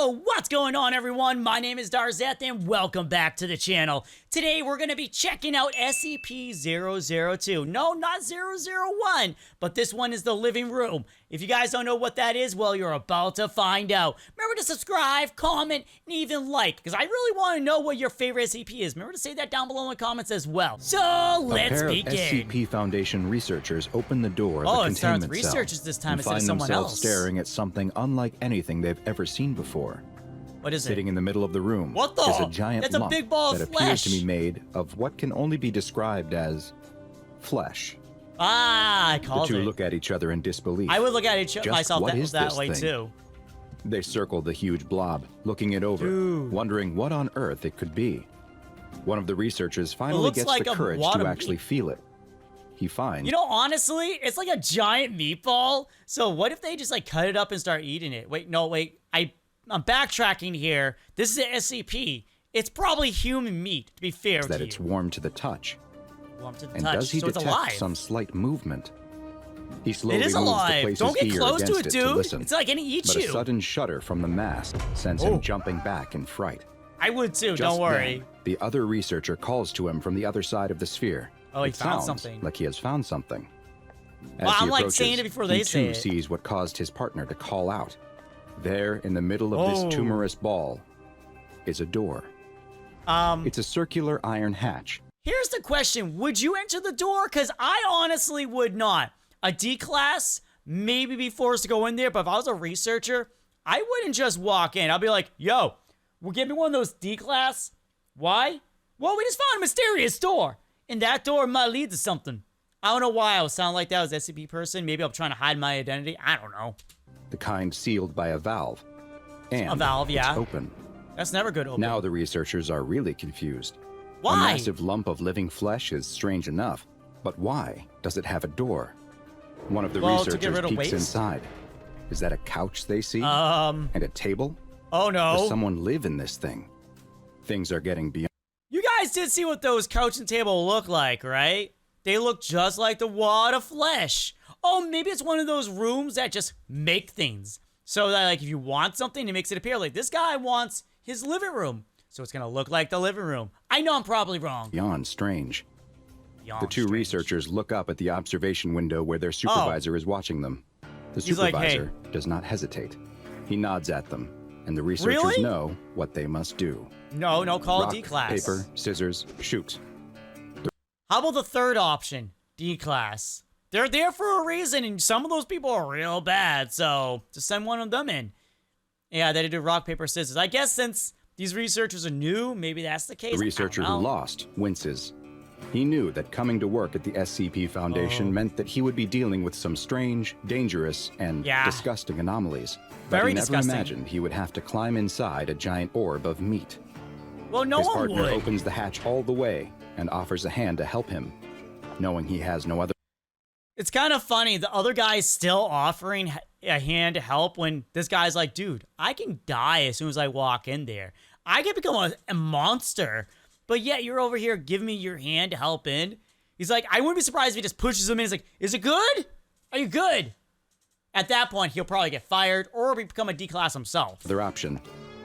Yo, what's going on, everyone? My name is Darzeth, and welcome back to the channel. Today, we're going to be checking out Scp-002. No, not 001, but this one is the living room. If you guys don't know what that is, well, you're about to find out. Remember to subscribe, comment, and even like, because I really want to know what your favorite SCP is. Remember to say that down below in the comments as well. So, let's begin. A pair of SCP Foundation researchers open the door of the containment cell. Oh, it starts researchers this time and instead of find someone themselves else. staring at something unlike anything they've ever seen before. What is it? Sitting in the middle of the room What the? is a giant That's a lump big ball of that appears to flesh. be made of what can only be described as flesh. Ah, I The called two it. look at each other in disbelief. I would look at Just myself what is that this way thing? too. They circle the huge blob, looking it over, Dude. wondering what on earth it could be. One of the researchers finally looks gets like the a courage wad to of actually meat. feel it. He finds You know, honestly, it's like a giant meatball. So what if they just like cut it up and start eating it? Wait, no, wait. I'm backtracking here. This is an SCP. It's probably human meat, to be fair to that you. it's warm to the touch. Warm to the And touch. does he So it's detect alive. some slight movement? He slowly It is moves the alive. place's Don't get ear close to against it, to dude. listen. It's like gonna eat But you. a sudden shudder from the mask sends Oh. him jumping back in fright. I would too, Just don't worry. then, the other researcher calls to him from the other side of the sphere. Oh, he It found sounds something. like he has found something. As Well, he I'm like approaches, saying it before they he say too it. sees what caused his partner to call out. There, in the middle of Oh. this tumorous ball, is a door. It's a circular iron hatch. Here's the question. Would you enter the door? Because I honestly would not. A D class, maybe be forced to go in there, but if I was a researcher, I wouldn't just walk in. I'd be like, yo, well, give me one of those D class. Why? Well, we just found a mysterious door, and that door might lead to something. I don't know why I was sounding like that was an SCP person. Maybe I'm trying to hide my identity. I don't know. The kind sealed by a valve. And A valve, yeah. it's open. That's never good open. Now the researchers are really confused. A Why? massive lump of living flesh is strange enough, but why does it have a door? One of the Well, to get researchers rid of peeks waste? inside. Is that a couch they see? Oh And a table? no. Does someone live in this thing? Things are getting beyond. You guys did see what those couch and table look like, right? They look just like the wad of flesh. Oh, maybe it's one of those rooms that just make things. So that, like, if you want something, it makes it appear like this guy wants his living room. So it's gonna look like the living room. I know I'm probably wrong. Beyond strange. Beyond The two strange. researchers look up at the observation window where their supervisor is watching them. The He's like, "Hey." supervisor does not hesitate. He nods at them, and the researchers Really? know what they must do. No, call Rock, it D-class. paper, scissors, shoot. How about the third option? D-class. They're there for a reason, and some of those people are real bad, so just send one of them in. Yeah, they did rock, paper, scissors. I guess since these researchers are new, maybe that's the case. The I don't researcher who know. lost winces. He knew that coming to work at the SCP Foundation meant that he would be dealing with some strange, dangerous, and Yeah. disgusting anomalies. But Very he never disgusting. imagined he would have to climb inside a giant orb of meat. Well, no His one partner would. opens the hatch all the way and offers a hand to help him, knowing he has no other. It's kind of funny. The other guy's still offering a hand to help when this guy's like, dude, I can die as soon as I walk in there. I can become a monster. But yet you're over here giving me your hand to help in. He's like, I wouldn't be surprised if he just pushes him in. He's like, is it good? Are you good? At that point, he'll probably get fired or become a D-class himself. Other option.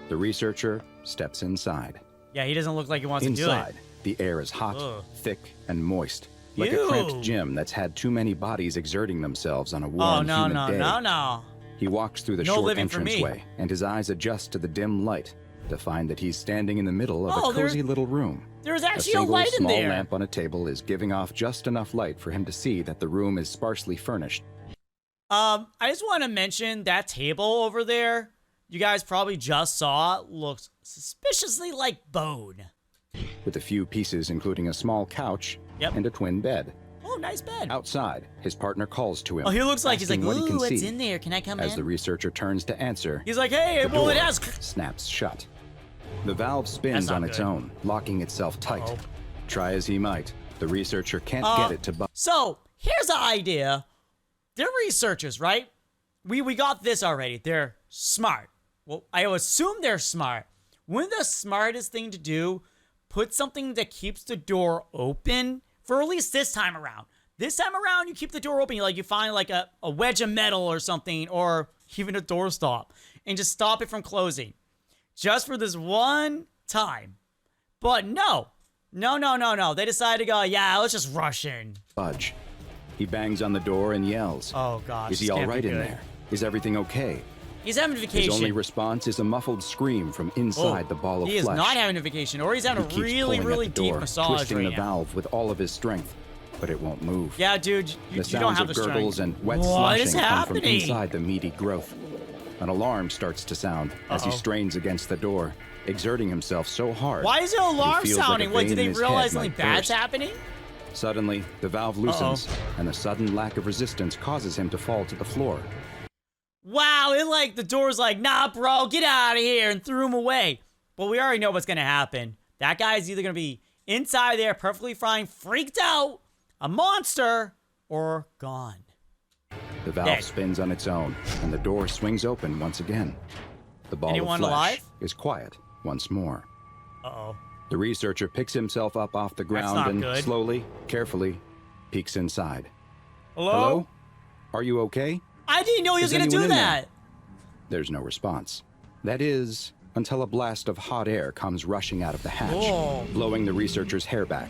The researcher steps inside. Yeah, he doesn't look like he wants to do Inside, it. the air is hot, Ugh. thick, and moist. Like Ew. a cramped gym that's had too many bodies exerting themselves on a Oh, warm, no, humid no, day. no. He walks through the No short living for me. entranceway, and his eyes adjust to the dim light to find that he's standing in the middle of Oh, a cozy little room. There's A actually a single light in small there. lamp on a table is giving off just enough light for him to see that the room is sparsely furnished. I just want to mention that table over there, you guys probably just saw, looks suspiciously like bone. With a few pieces including a small couch Yep. and a twin bed. Oh, nice bed. Outside, his partner calls to him. Oh, he looks like he's like, asking what he ooh, can what's see. in there? Can I come As the in? researcher turns to answer, He's like, hey, the well, it door has... snaps shut. The valve spins not on its good. own, locking itself tight. Uh-oh. Try as he might, the researcher can't get it to budge. So, here's the idea. They're researchers, right? We got this already. They're smart. Well, I assume they're smart. Wouldn't the smartest thing to do put something that keeps the door open for at least this time around? This time around, you keep the door open. You find like a wedge of metal or something, or even a doorstop, and just stop it from closing. just for this one time. But no. No. They decided to go, yeah, let's just rush in. Budge. He bangs on the door and yells. Oh, gosh. Is he all right in there? Is everything okay? He's having a vacation. His only response is a muffled scream from inside the ball of He flesh. is not having a vacation, or he's having a really deep massage twisting right the now. valve with all of his strength, but it won't move. Yeah, dude, you don't have the The sounds of gurgles strength. and wet What is sloshing come happening? from inside the meaty growth. An alarm starts to sound as he strains against the door, exerting himself so hard. Why is the alarm feels like a sounding? What, vein did they in his realize head something might bad's burst. happening? Suddenly, the valve loosens, and the sudden lack of resistance causes him to fall to the floor. Wow, the door's like, nah, bro, get out of here, and threw him away. But we already know what's gonna happen. That guy's either gonna be inside there, perfectly fine, freaked out, a monster, or gone. The valve spins on its own, and the door swings open once again. The ball Anyone of flesh alive? is quiet once more. Uh-oh. The researcher picks himself up off the ground not and good. slowly, carefully, peeks inside. Hello? Hello? Are you okay? I didn't know he was Is gonna do anyone in that. There's no response. That is, until a blast of hot air comes rushing out of the hatch, Whoa. blowing the researcher's hair back.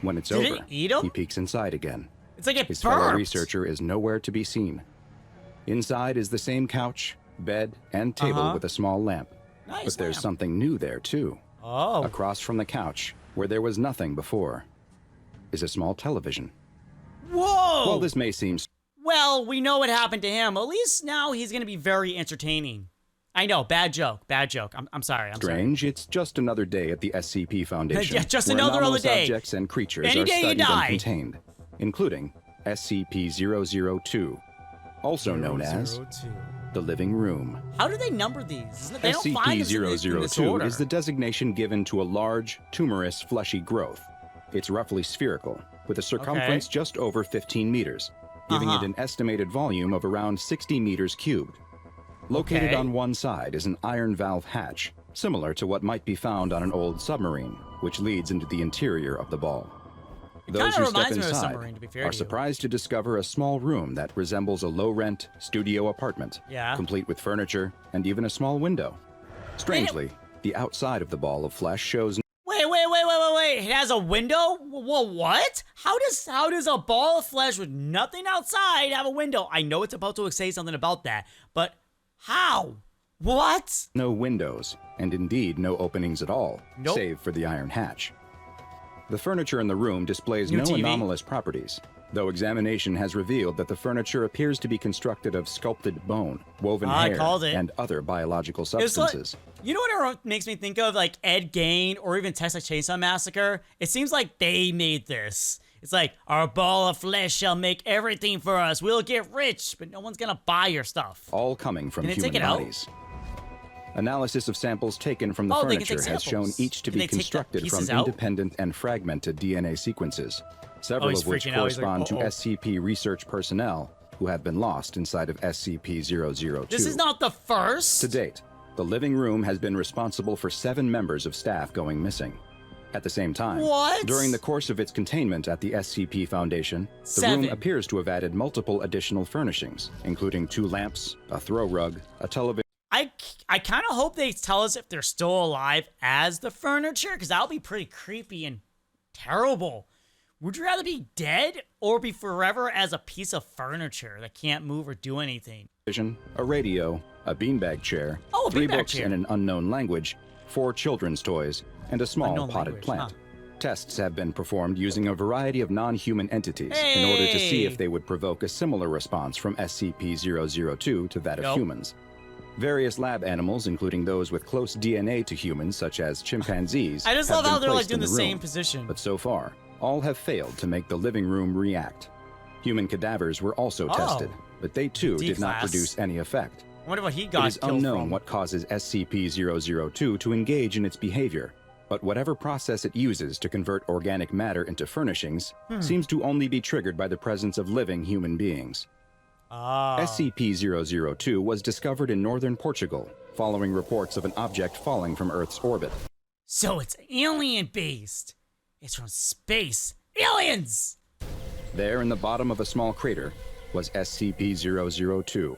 When it's Did it over, eat him? he peeks inside again. It's like it His fellow burped. researcher is nowhere to be seen. Inside is the same couch, bed, and table with a small lamp. Nice But there's lamp. something new there, too. Oh. Across from the couch, where there was nothing before, is a small television. Whoa! While this may seem Well, we know what happened to him. At least now he's gonna be very entertaining. I know, bad joke. I'm sorry. strange, it's just another day at the SCP Foundation. Yeah, just where another anomalous day. objects and creatures Any are day you studied die. and contained, including SCP-002, also known as 002. the Living Room. How do they number these? They don't find us in this SCP-002 order. is the designation given to a large, tumorous, fleshy growth. It's roughly spherical, with a circumference just over 15 meters, giving it an estimated volume of around 60 meters cubed. Located on one side is an iron valve hatch, similar to what might be found on an old submarine, which leads into the interior of the ball. Those who step reminds me of a inside submarine, to be fair are to you. surprised to discover a small room that resembles a low-rent studio apartment, Yeah. complete with furniture and even a small window. Strangely, the outside of the ball of flesh shows Wait. It has a window? Well, what? How does a ball of flesh with nothing outside have a window? I know it's about to say something about that, but how? What? no windows, and indeed no openings at all, Nope. save for the iron hatch. The furniture in the room displays New no TV? anomalous properties, though examination has revealed that the furniture appears to be constructed of sculpted bone, woven I hair, called it. and other biological It's like, substances. you know what it makes me think of? Like Ed Gein or even Texas Chainsaw Massacre? It seems like they made this. It's like, our ball of flesh shall make everything for us. We'll get rich, but no one's gonna buy your stuff. All coming from Can they human take it out? bodies. Analysis of samples taken from the Oh, they can take furniture has shown samples. each to Can be they take the constructed from pieces out? independent and fragmented DNA sequences, several he's of which freaking out. He's like, correspond to uh-oh. SCP research personnel who have been lost inside of SCP-002. This is not the first. To date, the living room has been responsible for 7 members of staff going missing. At the same time, What? during the course of its containment at the SCP Foundation, the 7. room appears to have added multiple additional furnishings, including 2 lamps, a throw rug, a television. I kind of hope they tell us if they're still alive as the furniture, because that'll be pretty creepy and terrible. Would you rather be dead or be forever as a piece of furniture that can't move or do anything? A radio, a beanbag chair, Oh, a 3 beanbag books chair. in an unknown language, 4 children's toys, and a small Unknown potted language, plant. huh. Tests have been performed using a variety of non-human entities in order to see Hey! if they would provoke a similar response from SCP-002 to that of Nope. humans. Various lab animals, including those with close DNA to humans, such as chimpanzees, I just have love how been they're like placed doing in the same room. position. But so far, all have failed to make the living room react. Human cadavers were also Oh. tested, but they too did not D-class. produce any effect. I wonder what he It got is killed unknown from. what causes SCP-002 to engage in its behavior, but whatever process it uses to convert organic matter into furnishings seems to only be triggered by the presence of living human beings. Ah. SCP-002 was discovered in northern Portugal, following reports of an object falling from Earth's orbit. So it's alien-based. It's from space. Aliens! There in the bottom of a small crater was SCP-002.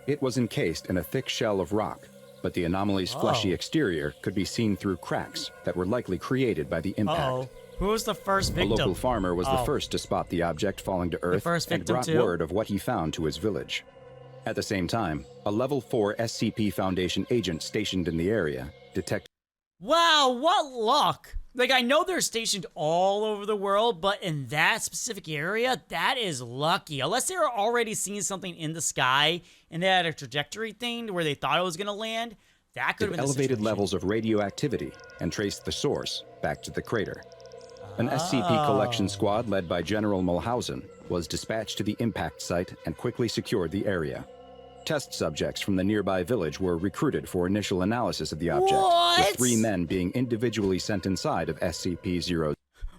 It was encased in a thick shell of rock, but the anomaly's fleshy exterior could be seen through cracks that were likely created by the impact. Who was the first victim? A local farmer was the first to spot the object falling to Earth and brought word of what he found to his village. At the same time, a Level 4 SCP Foundation agent stationed in the area detected... Wow, what luck! Like, I know they're stationed all over the world, but in that specific area, that is lucky. Unless they were already seeing something in the sky and they had a trajectory thing where they thought it was going to land, that could have been elevated levels of radioactivity and traced the source back to the crater. An SCP collection squad led by General Mulhausen was dispatched to the impact site and quickly secured the area. Test subjects from the nearby village were recruited for initial analysis of the object, with 3 men being individually sent inside of SCP-002.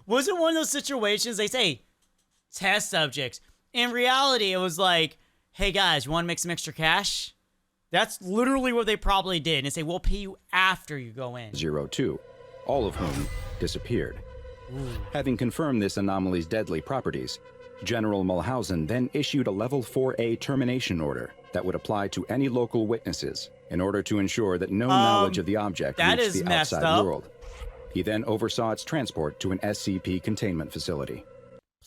Was it one of those situations they say, test subjects? In reality, it was like, hey guys, you want to make some extra cash? That's literally what they probably did. And say, we'll pay you after you go in. 02, all of whom disappeared. Having confirmed this anomaly's deadly properties, General Mulhausen then issued a Level 4A termination order that would apply to any local witnesses in order to ensure that no knowledge of the object reached the outside world. He then oversaw its transport to an SCP containment facility.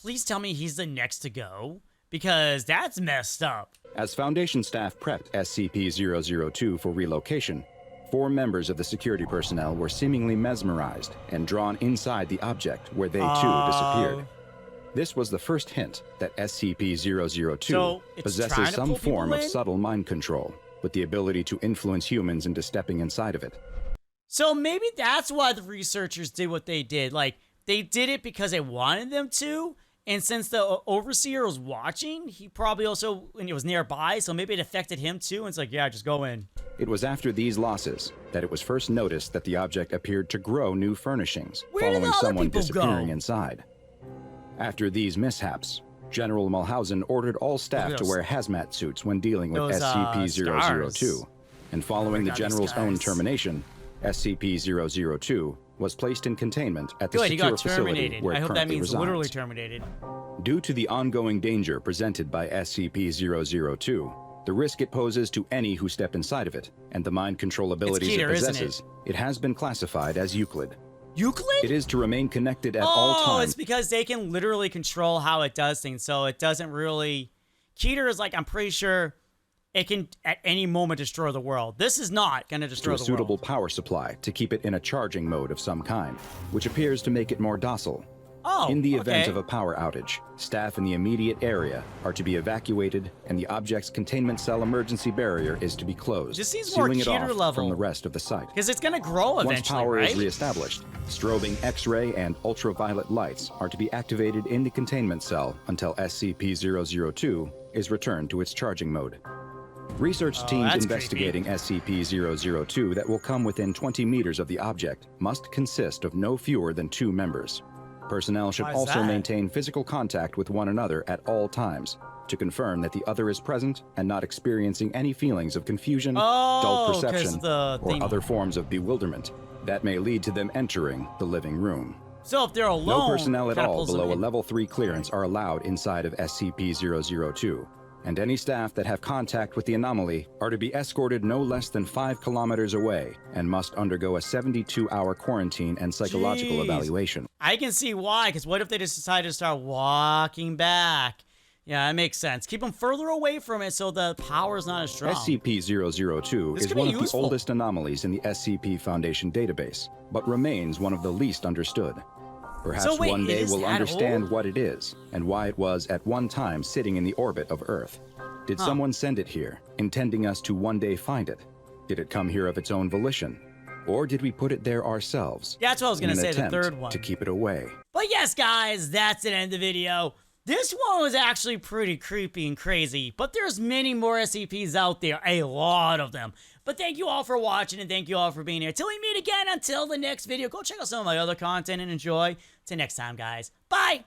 Please tell me he's the next to go, because that's messed up. As Foundation staff prepped SCP-002 for relocation, 4 members of the security personnel were seemingly mesmerized and drawn inside the object where they too disappeared. This was the first hint that SCP-002 possesses some form of subtle mind control, with the ability to influence humans into stepping inside of it. So maybe that's why the researchers did what they did. Like, they did it because they wanted them to, and since the overseer was watching, he probably also, when he was nearby, so maybe it affected him too, and it's like, yeah, just go in. It was after these losses that it was first noticed that the object appeared to grow new furnishings, following someone disappearing inside. After these mishaps, General Mulhausen ordered all staff to wear hazmat suits when dealing with SCP-002, and following the General's own termination, SCP-002 was placed in containment at the secure facility where it currently resides. I hope that means literally terminated. Due to the ongoing danger presented by SCP-002, the risk it poses to any who step inside of it, and the mind control abilities it possesses, it has been classified as Euclid. Euclid? It is to remain connected at all times. Oh, it's because they can literally control how it does things, so it doesn't really... Keter is like, I'm pretty sure it can at any moment destroy the world. This is not going to destroy the world. To a suitable power supply to keep it in a charging mode of some kind, which appears to make it more docile. In the event of a power outage, staff in the immediate area are to be evacuated, and the object's containment cell emergency barrier is to be closed, sealing it off from the rest of the site. Because it's going to grow eventually, Once power is reestablished, strobing X-ray and ultraviolet lights are to be activated in the containment cell until SCP-002 is returned to its charging mode. Research teams investigating SCP-002 that will come within 20 meters of the object must consist of no fewer than 2 members. Personnel should also maintain physical contact with one another at all times to confirm that the other is present and not experiencing any feelings of confusion, dull perception, or other forms of bewilderment that may lead to them entering the living room. So if they're alone, no personnel at all below a Level 3 clearance are allowed inside of SCP-002, and any staff that have contact with the anomaly are to be escorted no less than 5 kilometers away and must undergo a 72-hour quarantine and psychological evaluation. I can see why, because what if they just decide to start walking back? Yeah, that makes sense. Keep them further away from it so the power's not as strong. SCP-002 is one of the oldest anomalies in the SCP Foundation database, but remains one of the least understood. Perhaps one day we'll understand what it is, and why it was at one time sitting in the orbit of Earth. Did someone send it here, intending us to one day find it? Did it come here of its own volition? Or did we put it there ourselves? That's what I was going to say, the third one. To keep it away. But yes, guys, that's the end of the video. This one was actually pretty creepy and crazy, but there's many more SCPs out there, a lot of them. But thank you all for watching, and thank you all for being here. Till we meet again, until the next video, go check out some of my other content and enjoy. Till next time, guys. Bye!